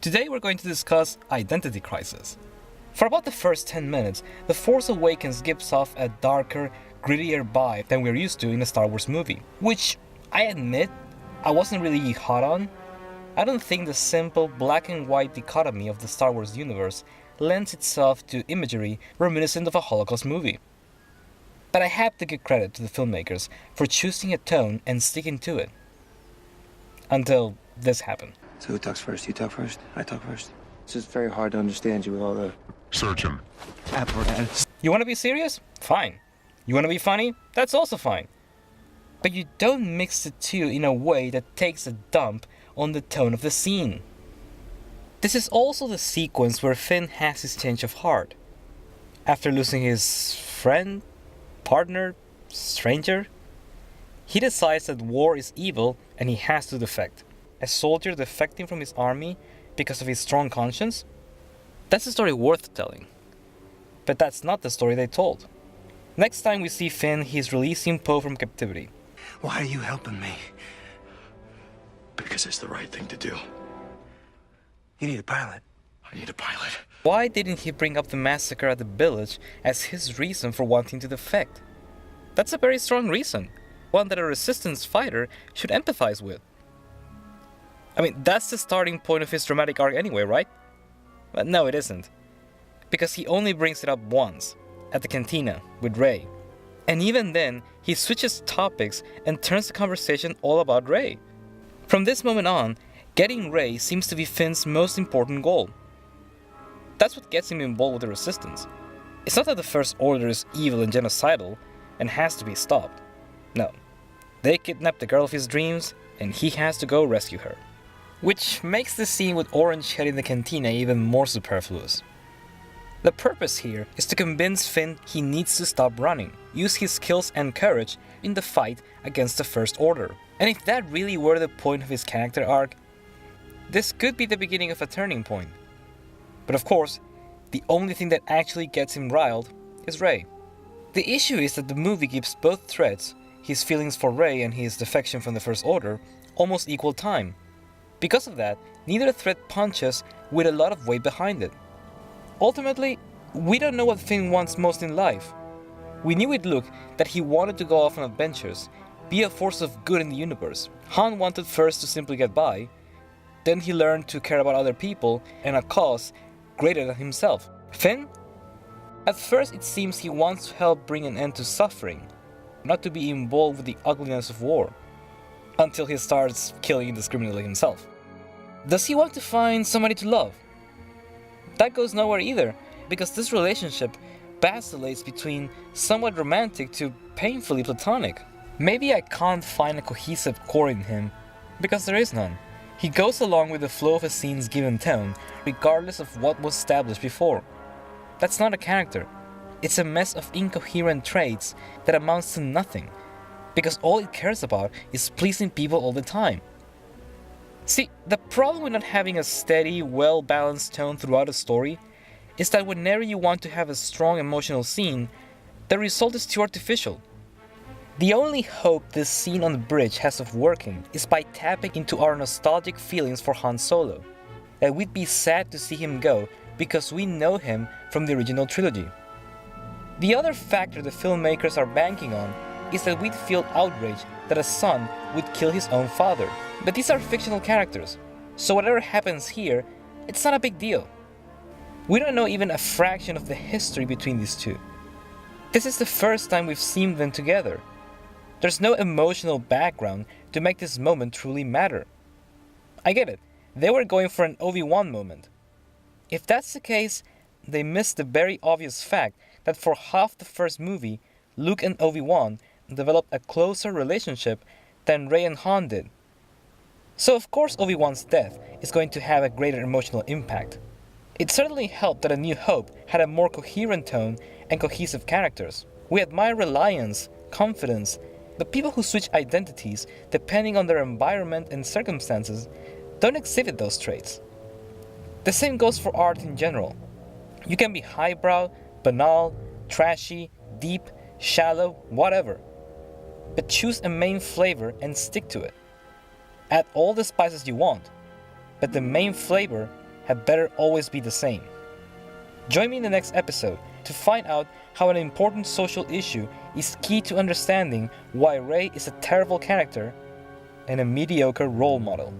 Today we're going to discuss identity crisis. For about the first 10 minutes, The Force Awakens gives off a darker, grittier vibe than we're used to in a Star Wars movie, which, I admit, I wasn't really hot on. I don't think the simple black and white dichotomy of the Star Wars universe lends itself to imagery reminiscent of a Holocaust movie. But I have to give credit to the filmmakers for choosing a tone and sticking to it. Until this happened. So who talks first? You talk first? I talk first? It's just very hard to understand you with all the... Search him. apparatus. You want to be serious? Fine. You want to be funny? That's also fine. But you don't mix the two in a way that takes a dump on the tone of the scene. This is also the sequence where Finn has his change of heart. After losing his friend, partner, stranger, he decides that war is evil and he has to defect. A soldier defecting from his army because of his strong conscience? That's a story worth telling. But that's not the story they told. Next time we see Finn, he's releasing Poe from captivity. Why are you helping me? Because it's the right thing to do. You need a pilot. I need a pilot. Why didn't he bring up the massacre at the village as his reason for wanting to defect? That's a very strong reason, one that a resistance fighter should empathize with. I mean, that's the starting point of his dramatic arc anyway, right? But no, it isn't. Because he only brings it up once, at the cantina, with Rey. And even then, he switches topics and turns the conversation all about Rey. From this moment on, getting Rey seems to be Finn's most important goal. That's what gets him involved with the Resistance. It's not that the First Order is evil and genocidal and has to be stopped. No. They kidnap the girl of his dreams and he has to go rescue her. Which makes the scene with Orange Head in the cantina even more superfluous. The purpose here is to convince Finn he needs to stop running, use his skills and courage in the fight against the First Order. And if that really were the point of his character arc, this could be the beginning of a turning point. But of course, the only thing that actually gets him riled is Rey. The issue is that the movie gives both threats, his feelings for Rey and his defection from the First Order, almost equal time. Because of that, neither threat punches with a lot of weight behind it. Ultimately, we don't know what Finn wants most in life. We knew with Luke that he wanted to go off on adventures, be a force of good in the universe. Han wanted first to simply get by, then he learned to care about other people and a cause greater than himself. Finn? At first it seems he wants to help bring an end to suffering, not to be involved with the ugliness of war, until he starts killing indiscriminately himself. Does he want to find somebody to love? That goes nowhere either, because this relationship vacillates between somewhat romantic to painfully platonic. Maybe I can't find a cohesive core in him, because there is none. He goes along with the flow of a scene's given tone, regardless of what was established before. That's not a character. It's a mess of incoherent traits that amounts to nothing, because all it cares about is pleasing people all the time. See, the problem with not having a steady, well-balanced tone throughout a story is that whenever you want to have a strong emotional scene, the result is too artificial. The only hope this scene on the bridge has of working is by tapping into our nostalgic feelings for Han Solo. And we'd be sad to see him go because we know him from the original trilogy. The other factor the filmmakers are banking on is that we'd feel outraged that a son would kill his own father. But these are fictional characters, so whatever happens here, it's not a big deal. We don't know even a fraction of the history between these two. This is the first time we've seen them together. There's no emotional background to make this moment truly matter. I get it, they were going for an Obi-Wan moment. If that's the case, they missed the very obvious fact that for half the first movie, Luke and Obi-Wan developed a closer relationship than Rey and Han did. So of course Obi-Wan's death is going to have a greater emotional impact. It certainly helped that A New Hope had a more coherent tone and cohesive characters. We admire reliance, confidence, but people who switch identities depending on their environment and circumstances don't exhibit those traits. The same goes for art in general. You can be highbrow, banal, trashy, deep, shallow, whatever. But choose a main flavor and stick to it. Add all the spices you want, but the main flavor had better always be the same. Join me in the next episode to find out how an important social issue is key to understanding why Rey is a terrible character and a mediocre role model.